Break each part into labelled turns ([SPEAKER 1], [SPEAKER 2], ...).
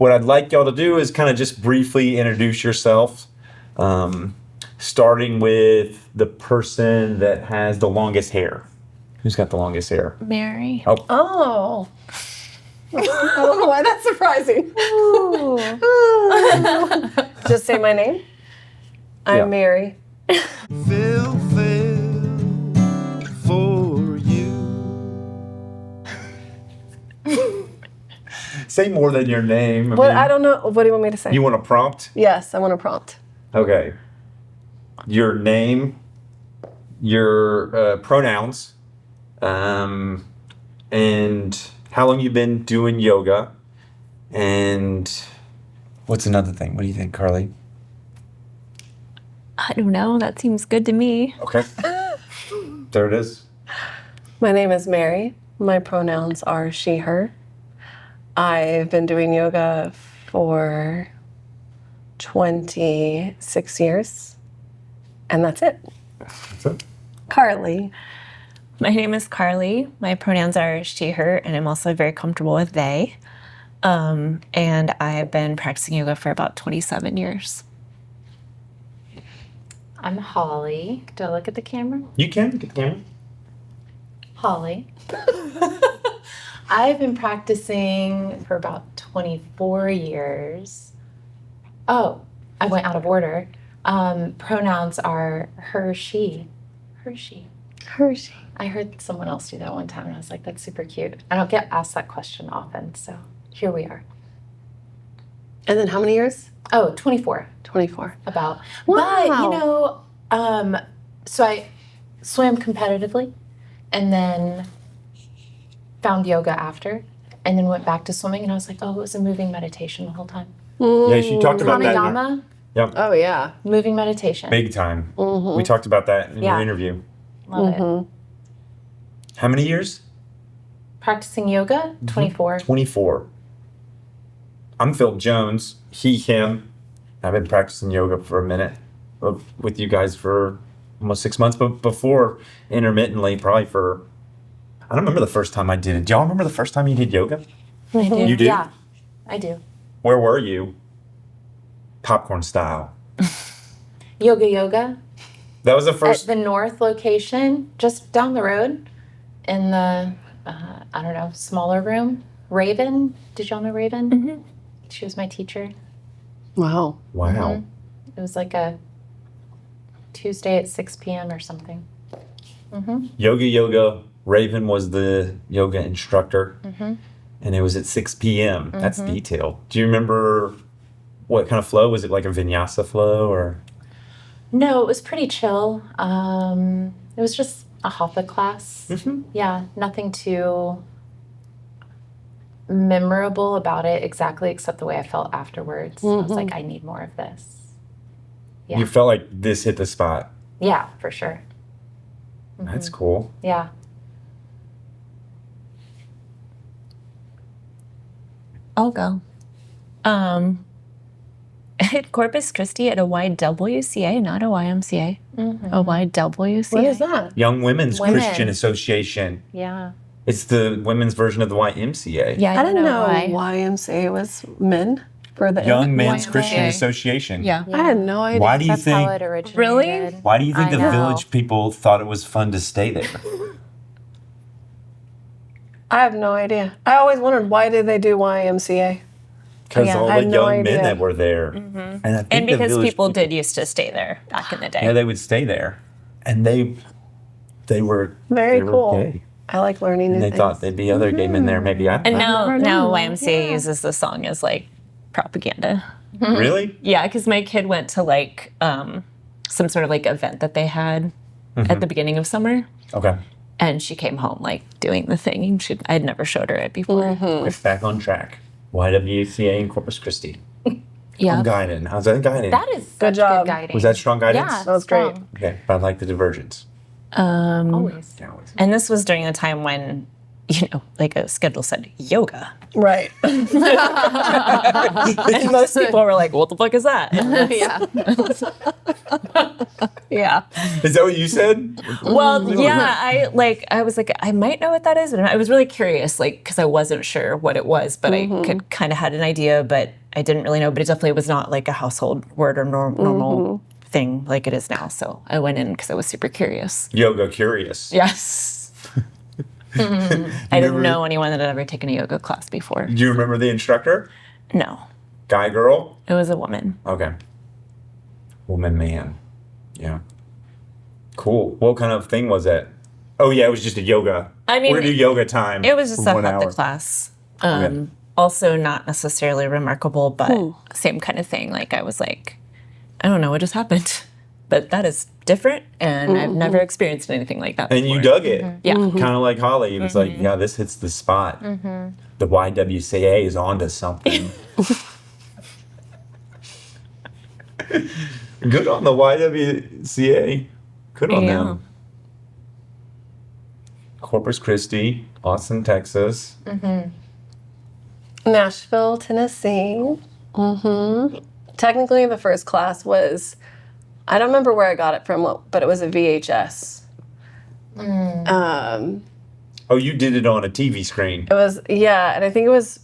[SPEAKER 1] what I'd like y'all to do is kind of just briefly introduce yourself, starting with the person that has the longest hair. Who's got the longest hair?
[SPEAKER 2] Mary.
[SPEAKER 3] Oh. I don't know why that's surprising. Just say my name. I'm Mary.
[SPEAKER 4] Phil Phails for you.
[SPEAKER 1] Say more than your name.
[SPEAKER 3] I don't know. What do you want me to say?
[SPEAKER 1] You want a prompt?
[SPEAKER 3] Yes, I want a prompt.
[SPEAKER 1] Okay. Your name, your pronouns, and how long you've been doing yoga, and what's another thing? What do you think, Karlie?
[SPEAKER 2] I don't know. That seems good to me.
[SPEAKER 1] Okay. There it is.
[SPEAKER 3] My name is Mary. My pronouns are she, her. I've been doing yoga for 26 years, and that's it.
[SPEAKER 1] That's it.
[SPEAKER 3] Karlie.
[SPEAKER 2] My name is Karlie. My pronouns are she, her, and I'm also very comfortable with they. And I've been practicing yoga for about 27 years.
[SPEAKER 5] I'm Hollie. Do I look at the camera?
[SPEAKER 1] You can look at the camera.
[SPEAKER 5] Hollie. I've been practicing for about 24 years. Oh, I went out of order. Pronouns are her, she. Her, she.
[SPEAKER 3] Her, she.
[SPEAKER 5] I heard someone else do that one time, and I was like, that's super cute. I don't get asked that question often, so here we are.
[SPEAKER 3] And then how many years?
[SPEAKER 5] Oh, 24.
[SPEAKER 3] 24.
[SPEAKER 5] About.
[SPEAKER 3] Wow.
[SPEAKER 5] But, so I swam competitively and then found yoga after and then went back to swimming, and I was like, oh, it was a moving meditation the whole time.
[SPEAKER 1] Yeah, she talked about that.
[SPEAKER 5] Pranayama,
[SPEAKER 1] Yep.
[SPEAKER 3] Oh, yeah.
[SPEAKER 5] moving meditation.
[SPEAKER 1] Big time. We talked about that in your interview.
[SPEAKER 5] Love it.
[SPEAKER 1] How many years?
[SPEAKER 5] Practicing yoga, 24.
[SPEAKER 1] 24. I'm Phil Jones. He, him. I've been practicing yoga for a minute with you guys for almost 6 months, but before intermittently, probably for, I don't remember the first time I did it. Do y'all remember the first time you did yoga?
[SPEAKER 5] I do.
[SPEAKER 1] You do?
[SPEAKER 5] Yeah, I do.
[SPEAKER 1] Where were you? Popcorn style.
[SPEAKER 5] Yoga.
[SPEAKER 1] That was the first.
[SPEAKER 5] At the north location, just down the road in the, I don't know, smaller room. Raven. Did y'all know Raven? Mm-hmm. She was my teacher.
[SPEAKER 3] Wow.
[SPEAKER 1] Wow.
[SPEAKER 5] It was like a Tuesday at 6 p.m. or something.
[SPEAKER 1] Yoga. Raven was the yoga instructor. And it was at 6 p.m. That's detailed. Do you remember what kind of flow? Was it like a vinyasa flow or?
[SPEAKER 5] No, it was pretty chill. It was just a hatha class. Yeah, nothing too memorable about it exactly, except the way I felt afterwards. I was like, I need more of this. Yeah.
[SPEAKER 1] You felt like this hit the spot.
[SPEAKER 5] Yeah, for sure.
[SPEAKER 1] That's cool.
[SPEAKER 5] Yeah.
[SPEAKER 2] I'll go. At Corpus Christi at a YWCA, not a YMCA. A YWCA.
[SPEAKER 3] What is that?
[SPEAKER 1] Young Women's
[SPEAKER 5] Women.
[SPEAKER 1] Christian Association.
[SPEAKER 5] Yeah.
[SPEAKER 1] It's the women's version of the YMCA.
[SPEAKER 2] Yeah,
[SPEAKER 3] I didn't know
[SPEAKER 2] why.
[SPEAKER 3] YMCA was men for the
[SPEAKER 1] Young Men's
[SPEAKER 2] YMCA.
[SPEAKER 1] Christian Association.
[SPEAKER 2] Yeah.
[SPEAKER 3] I had no idea.
[SPEAKER 1] Why do you
[SPEAKER 5] That's how it
[SPEAKER 1] think?
[SPEAKER 5] originated.
[SPEAKER 2] Really?
[SPEAKER 1] Why do you think
[SPEAKER 5] I
[SPEAKER 1] the
[SPEAKER 5] know.
[SPEAKER 1] village people thought it was fun to stay there?
[SPEAKER 3] I have no idea. I always wondered, why did they do YMCA?
[SPEAKER 1] Because
[SPEAKER 2] Yeah,
[SPEAKER 1] all
[SPEAKER 3] I
[SPEAKER 1] the
[SPEAKER 3] had no
[SPEAKER 1] young
[SPEAKER 3] idea.
[SPEAKER 1] men that were there, and I think
[SPEAKER 2] And
[SPEAKER 1] the
[SPEAKER 2] because
[SPEAKER 1] village
[SPEAKER 2] people did used to stay there back in the day.
[SPEAKER 1] yeah, they would stay there, and they were
[SPEAKER 3] Very
[SPEAKER 1] they were
[SPEAKER 3] cool.
[SPEAKER 1] gay.
[SPEAKER 3] I like learning new
[SPEAKER 1] And they
[SPEAKER 3] things.
[SPEAKER 1] thought there'd be other gay men there. Maybe I
[SPEAKER 2] And
[SPEAKER 1] don't
[SPEAKER 2] now YMCA uses the song as like propaganda.
[SPEAKER 1] know. Really?
[SPEAKER 2] Yeah, because my kid went to like some sort of like event that they had at the beginning of summer,
[SPEAKER 1] Okay.
[SPEAKER 2] and she came home like doing the thing. And I'd never showed her it before.
[SPEAKER 1] We're back on track. YWCA in Corpus Christi.
[SPEAKER 2] Yeah.
[SPEAKER 1] I'm guiding. How's that guiding?
[SPEAKER 5] That is such
[SPEAKER 3] job.
[SPEAKER 5] good guiding.
[SPEAKER 1] Was that strong guidance?
[SPEAKER 5] Yeah,
[SPEAKER 3] That was great.
[SPEAKER 5] strong.
[SPEAKER 1] Okay, but I like the divergence.
[SPEAKER 5] Always.
[SPEAKER 1] Yeah, always.
[SPEAKER 2] And this was during the time when like a schedule said yoga.
[SPEAKER 3] Right.
[SPEAKER 2] And most people were like, what the fuck is that? Yeah.
[SPEAKER 1] Is that what you said?
[SPEAKER 2] Well, yeah, I was like, I might know what that is, but I was really curious, like, because I wasn't sure what it was, but I could kind of had an idea, but I didn't really know. But it definitely was not like a household word or normal thing like it is now. So I went in because I was super curious.
[SPEAKER 1] Yoga curious.
[SPEAKER 2] Yes. I didn't know anyone that had ever taken a yoga class before.
[SPEAKER 1] Do you remember the instructor?
[SPEAKER 2] No,
[SPEAKER 1] Guy, girl?
[SPEAKER 2] it was a woman.
[SPEAKER 1] Okay. Woman, man. Yeah. Cool. What kind of thing was it? Oh, yeah, it was just a yoga.
[SPEAKER 2] I mean,
[SPEAKER 1] we're going to do yoga time.
[SPEAKER 2] It was just
[SPEAKER 1] for
[SPEAKER 2] a
[SPEAKER 1] 1
[SPEAKER 2] half
[SPEAKER 1] hour.
[SPEAKER 2] the class.
[SPEAKER 1] Okay.
[SPEAKER 2] Also not necessarily remarkable, but same kind of thing. Like I was like, I don't know what just happened, but that is different, and I've never experienced anything like that
[SPEAKER 1] And
[SPEAKER 2] before.
[SPEAKER 1] you dug it.
[SPEAKER 2] Yeah.
[SPEAKER 1] Kind of like Hollie. It was like, yeah, this hits the spot. The YWCA is onto something. Good on the YWCA. Good on
[SPEAKER 2] Yeah.
[SPEAKER 1] them. Corpus Christi, Austin, Texas.
[SPEAKER 3] Nashville, Tennessee. Technically, the first class was, I don't remember where I got it from, but it was a VHS.
[SPEAKER 1] Oh, you did it on a TV screen.
[SPEAKER 3] It was, yeah, and I think it was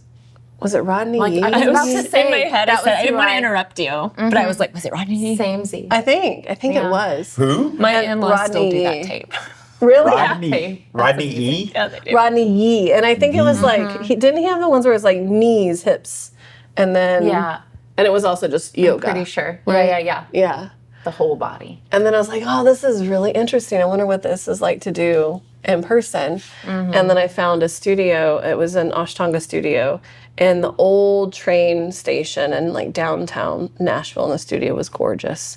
[SPEAKER 3] it Rodney
[SPEAKER 5] Like,
[SPEAKER 3] Yee?
[SPEAKER 5] I was about to say,
[SPEAKER 2] in my head, I
[SPEAKER 5] that
[SPEAKER 2] said
[SPEAKER 5] was
[SPEAKER 2] I didn't
[SPEAKER 5] who
[SPEAKER 2] want to
[SPEAKER 5] I-
[SPEAKER 2] interrupt you, but I was like, was it Rodney?
[SPEAKER 5] Same Z.
[SPEAKER 3] I think
[SPEAKER 5] Yeah.
[SPEAKER 3] it was.
[SPEAKER 1] Who?
[SPEAKER 2] My
[SPEAKER 3] And
[SPEAKER 2] in-laws still do that
[SPEAKER 3] Rodney-
[SPEAKER 2] tape.
[SPEAKER 3] Really?
[SPEAKER 1] Rodney. Rodney E?
[SPEAKER 2] Yeah, they do.
[SPEAKER 3] Rodney Yee. And I think it was like, didn't he have the ones where it was like knees, hips, and then,
[SPEAKER 5] Yeah.
[SPEAKER 3] and it was also just yoga.
[SPEAKER 5] Pretty sure.
[SPEAKER 3] Right?
[SPEAKER 5] Yeah.
[SPEAKER 3] Yeah.
[SPEAKER 5] The whole body.
[SPEAKER 3] And then I was like, oh, this is really interesting. I wonder what this is like to do in person. And then I found a studio. It was an Ashtanga studio in the old train station in like downtown Nashville. And the studio was gorgeous.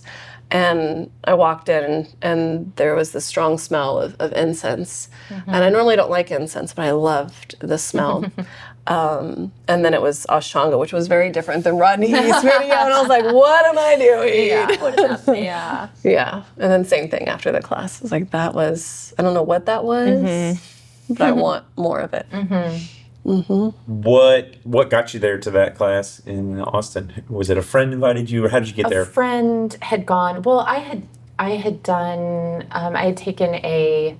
[SPEAKER 3] And I walked in and there was this strong smell of incense. And I normally don't like incense, but I loved the smell. And then it was Ashtanga, which was very different than Rodney's video. And I was like, what am I doing?
[SPEAKER 5] Yeah.
[SPEAKER 3] Yeah. And then same thing after the class. I was like, that was, I don't know what that was, but I want more of it.
[SPEAKER 1] What got you there to that class in Austin? Was it a friend invited you, or how did you get
[SPEAKER 5] A
[SPEAKER 1] there?
[SPEAKER 5] friend had gone. Well, I had done. I had taken a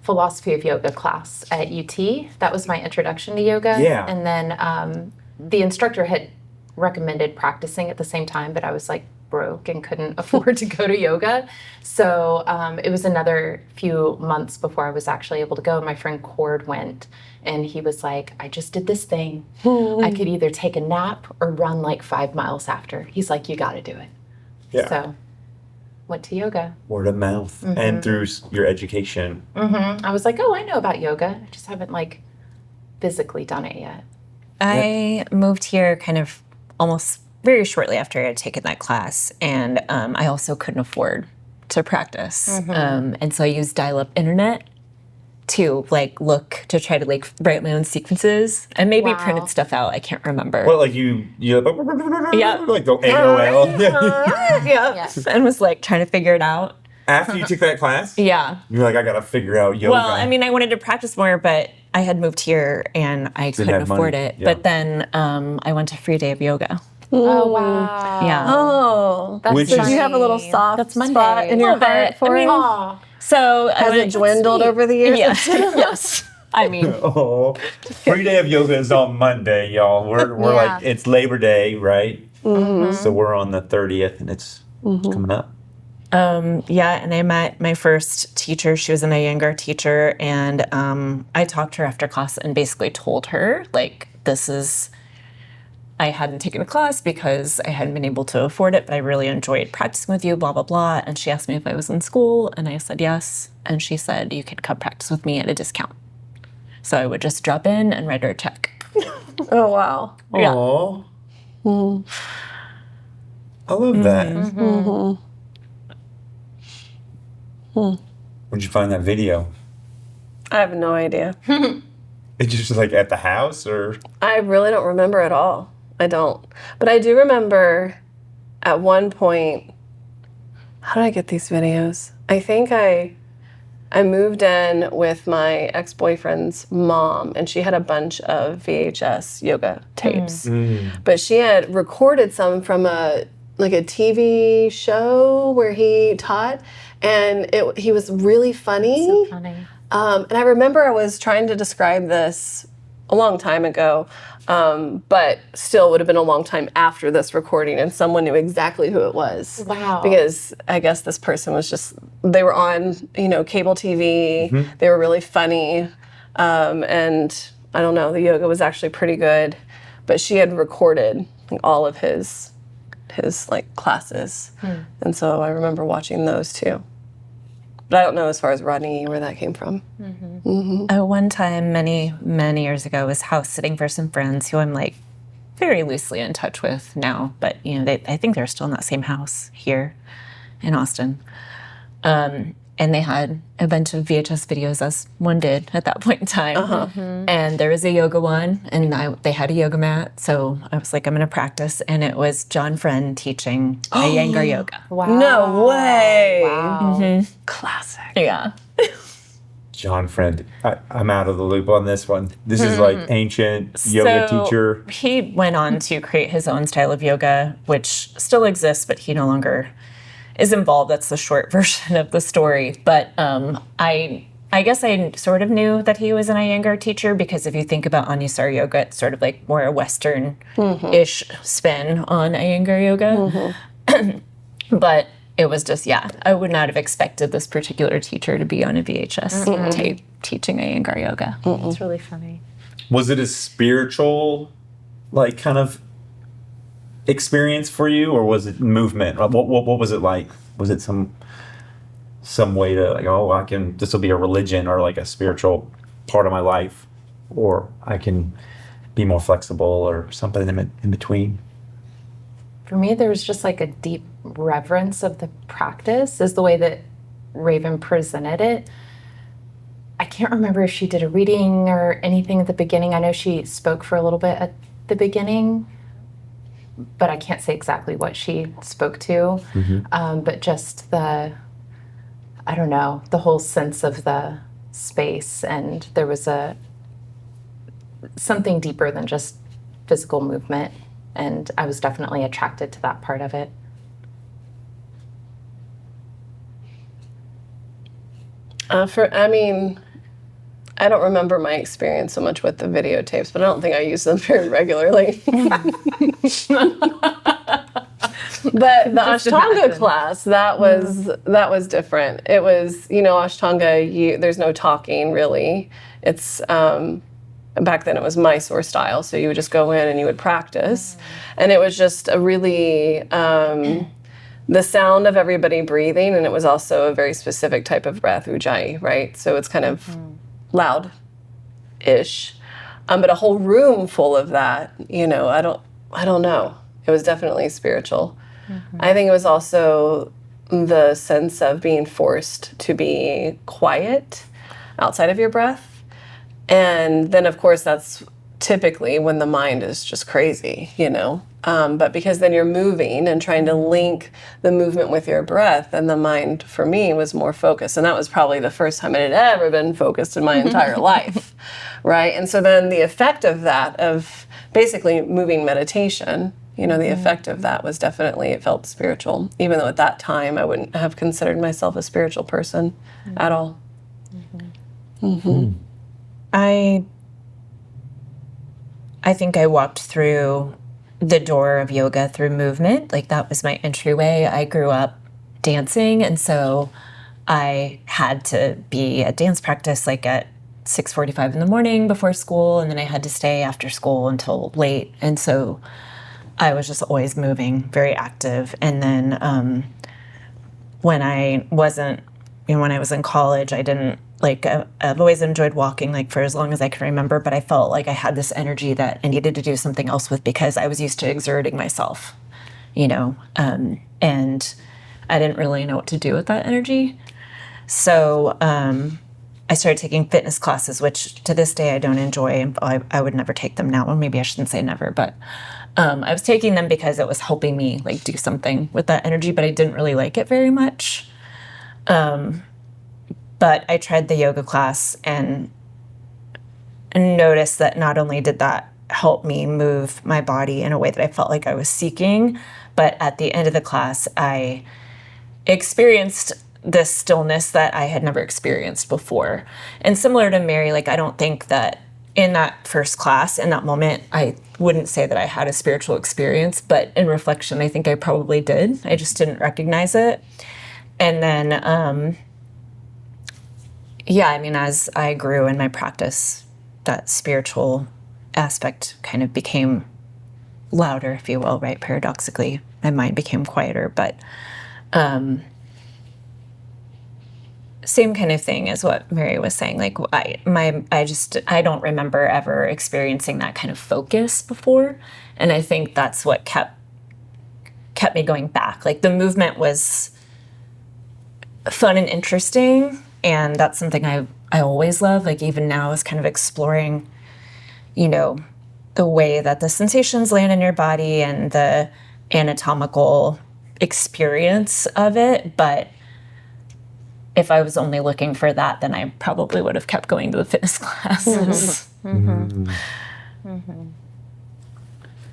[SPEAKER 5] philosophy of yoga class at UT. That was my introduction to yoga.
[SPEAKER 1] Yeah.
[SPEAKER 5] And then the instructor had recommended practicing at the same time, but I was like broke and couldn't afford to go to yoga. So it was another few months before I was actually able to go. My friend Cord went, and he was like, I just did this thing. I could either take a nap or run like 5 miles after. He's like, you got to do it.
[SPEAKER 1] Yeah.
[SPEAKER 5] So went to yoga.
[SPEAKER 1] Word of mouth and through your education.
[SPEAKER 5] I was like, oh, I know about yoga. I just haven't like physically done it yet.
[SPEAKER 2] I moved here kind of almost very shortly after I had taken that class, and I also couldn't afford to practice, and so I used dial-up internet to like look to try to like write my own sequences, and maybe
[SPEAKER 5] Wow.
[SPEAKER 2] printed stuff out. I can't remember.
[SPEAKER 1] What, like you
[SPEAKER 2] Yeah.
[SPEAKER 1] like the AOL?
[SPEAKER 2] yeah, and was like trying to figure it out.
[SPEAKER 1] After you took that class?
[SPEAKER 2] Yeah.
[SPEAKER 1] You're like, I gotta figure out yoga.
[SPEAKER 2] Well, I mean, I wanted to practice more, but I had moved here and I couldn't
[SPEAKER 1] have money.
[SPEAKER 2] afford it.
[SPEAKER 1] Yeah.
[SPEAKER 2] But then I went to free day of yoga.
[SPEAKER 5] Oh, wow.
[SPEAKER 2] Yeah.
[SPEAKER 3] Oh.
[SPEAKER 5] That's
[SPEAKER 1] Which
[SPEAKER 3] So
[SPEAKER 1] is-
[SPEAKER 3] do you have a little soft
[SPEAKER 2] That's Monday.
[SPEAKER 3] spot in your
[SPEAKER 2] Little
[SPEAKER 3] heart
[SPEAKER 2] bit.
[SPEAKER 3] for
[SPEAKER 2] I mean,
[SPEAKER 3] it?
[SPEAKER 5] Aw.
[SPEAKER 2] So I
[SPEAKER 3] Has it
[SPEAKER 2] went,
[SPEAKER 3] dwindled over the years?
[SPEAKER 2] Yes. Yes. I mean,
[SPEAKER 1] Oh, free day of yoga is on Monday, y'all. We're
[SPEAKER 5] Yeah.
[SPEAKER 1] like, it's Labor Day, right? So we're on the 30th, and it's coming up.
[SPEAKER 2] yeah, and I met my first teacher. She was an Iyengar teacher, and I talked to her after class and basically told her, like, I hadn't taken a class because I hadn't been able to afford it, but I really enjoyed practicing with you, blah, blah, blah. And she asked me if I was in school, and I said yes. And she said, you could come practice with me at a discount. So I would just drop in and write her a check.
[SPEAKER 3] Oh, wow.
[SPEAKER 2] Yeah.
[SPEAKER 1] Aw. I love that. Where'd you find that video?
[SPEAKER 3] I have no idea.
[SPEAKER 1] It's just like at the house, or
[SPEAKER 3] I really don't remember at all. I don't. But I do remember at one point, how did I get these videos? I think I I moved in with my ex-boyfriend's mom, and she had a bunch of VHS yoga tapes. But she had recorded some from a TV show where he taught, and he was really funny.
[SPEAKER 5] So funny.
[SPEAKER 3] And I remember I was trying to describe this a long time ago, but still would have been a long time after this recording, and someone knew exactly who it was.
[SPEAKER 5] Wow.
[SPEAKER 3] Because I guess this person was they were on, cable TV. They were really funny. And I don't know, the yoga was actually pretty good. But she had recorded all of his classes. And so I remember watching those too. But I don't know as far as Rodney where that came from.
[SPEAKER 2] One time, many, many years ago, was house sitting for some friends who I'm very loosely in touch with now. But I think they're still in that same house here in Austin. And they had a bunch of VHS videos, as one did at that point in time. And there was a yoga one, and they had a yoga mat. So I was like, I'm going to practice. And it was John Friend teaching Iyengar yoga.
[SPEAKER 5] Wow.
[SPEAKER 3] No way.
[SPEAKER 5] Wow.
[SPEAKER 3] Classic.
[SPEAKER 2] Yeah.
[SPEAKER 1] John Friend. I'm out of the loop on this one. This is like ancient yoga teacher.
[SPEAKER 2] He went on to create his own style of yoga, which still exists, but he no longer is involved. That's the short version of the story. But I guess I sort of knew that he was an Iyengar teacher, because if you think about Anusar yoga, it's sort of like more a Western-ish spin on Iyengar yoga. But it was just, I would not have expected this particular teacher to be on a VHS tape teaching Iyengar yoga.
[SPEAKER 5] It's really funny.
[SPEAKER 1] Was it a spiritual, kind of experience for you, or was it movement? What was it like? Was it some way to this will be a religion or a spiritual part of my life, or I can be more flexible, or something in between?
[SPEAKER 5] For me, there was just a deep reverence of the practice, is the way that Raven presented it. I can't remember if she did a reading or anything at the beginning. I know she spoke for a little bit at the beginning, but I can't say exactly what she spoke to. But just the whole sense of the space, and there was something deeper than just physical movement, and I was definitely attracted to that part of it.
[SPEAKER 3] I don't remember my experience so much with the videotapes, but I don't think I use them very regularly. But the Ashtanga class, that was different. It was, Ashtanga, there's no talking really. It's, back then it was Mysore style, so you would just go in and you would practice. And it was just a really, the sound of everybody breathing, and it was also a very specific type of breath, Ujjayi, right? So it's kind of loud-ish. But a whole room full of that, I don't know. It was definitely spiritual. I think it was also the sense of being forced to be quiet outside of your breath. And then, of course, that's typically when the mind is just crazy, But because then you're moving and trying to link the movement with your breath, and the mind, for me, was more focused. And that was probably the first time it had ever been focused in my entire life, right? And so then the effect of that, of basically moving meditation, the effect of that was definitely, it felt spiritual, even though at that time I wouldn't have considered myself a spiritual person at all.
[SPEAKER 2] I think I walked through the door of yoga through movement. That was my entryway. I grew up dancing, and so I had to be at dance practice at 6:45 in the morning before school, and then I had to stay after school until late. And so I was just always moving, very active. And then when I was in college, I didn't I've always enjoyed walking for as long as I can remember, but I felt like I had this energy that I needed to do something else with, because I was used to exerting myself, and I didn't really know what to do with that energy. So I started taking fitness classes, which to this day I don't enjoy. I would never take them now. Or maybe I shouldn't say never, but I was taking them because it was helping me do something with that energy, but I didn't really like it very much. But I tried the yoga class and noticed that not only did that help me move my body in a way that I felt like I was seeking, but at the end of the class, I experienced this stillness that I had never experienced before. And similar to Mary, like, I don't think that in that first class, in that moment, I wouldn't say that I had a spiritual experience, but in reflection, I think I probably did. I just didn't recognize it. And then, yeah, I mean, as I grew in my practice, that spiritual aspect kind of became louder, if you will, right? Paradoxically, my mind became quieter, but same kind of thing as what Mary was saying. Like, I don't remember ever experiencing that kind of focus before, and I think that's what kept me going back. Like, the movement was fun and interesting, and that's something I always love. Like, even now, is kind of exploring, the way that the sensations land in your body and the anatomical experience of it, but if I was only looking for that, then I probably would have kept going to the fitness classes.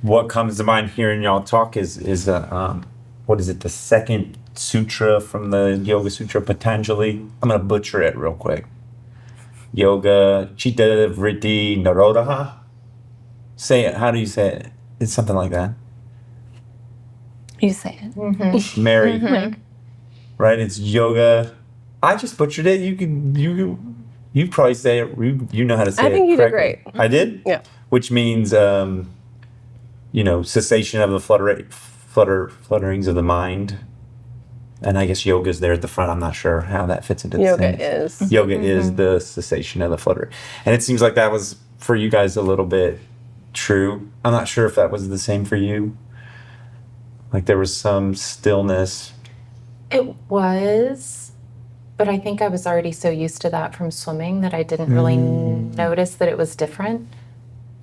[SPEAKER 1] What comes to mind hearing y'all talk is what is it? The second sutra from the Yoga Sutra, Patanjali. I'm gonna butcher it real quick. Yoga Chitta Vritti Nirodha. Say it. How do you say it? It's something like that.
[SPEAKER 3] You say it.
[SPEAKER 1] Mary, right? It's yoga. I just butchered it. You probably say it. You know how to say it.
[SPEAKER 3] I think you did
[SPEAKER 1] correctly.
[SPEAKER 3] great.
[SPEAKER 1] I did.
[SPEAKER 3] Yeah.
[SPEAKER 1] Which means cessation of the flutterings of the mind. And I guess yoga's there at the front. I'm not sure how that fits into the Yoga is the cessation of the flutter. And it seems like that was for you guys a little bit true. I'm not sure if that was the same for you. Like there was some stillness.
[SPEAKER 5] It was, but I think I was already so used to that from swimming that I didn't really notice that it was different.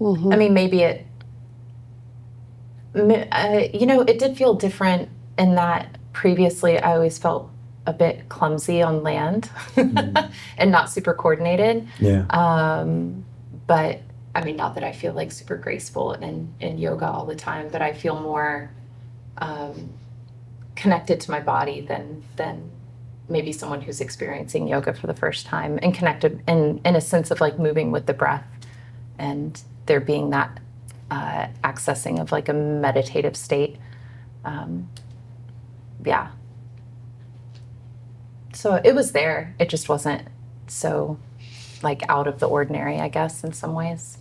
[SPEAKER 5] I mean, maybe it did feel different in that previously I always felt a bit clumsy on land and not super coordinated.
[SPEAKER 1] Yeah.
[SPEAKER 5] But I mean, not that I feel like super graceful in yoga all the time, but I feel more connected to my body than maybe someone who's experiencing yoga for the first time, and connected in a sense of like moving with the breath and there being that accessing of like a meditative state. Yeah. So it was there. It just wasn't so like out of the ordinary, I guess, in some ways.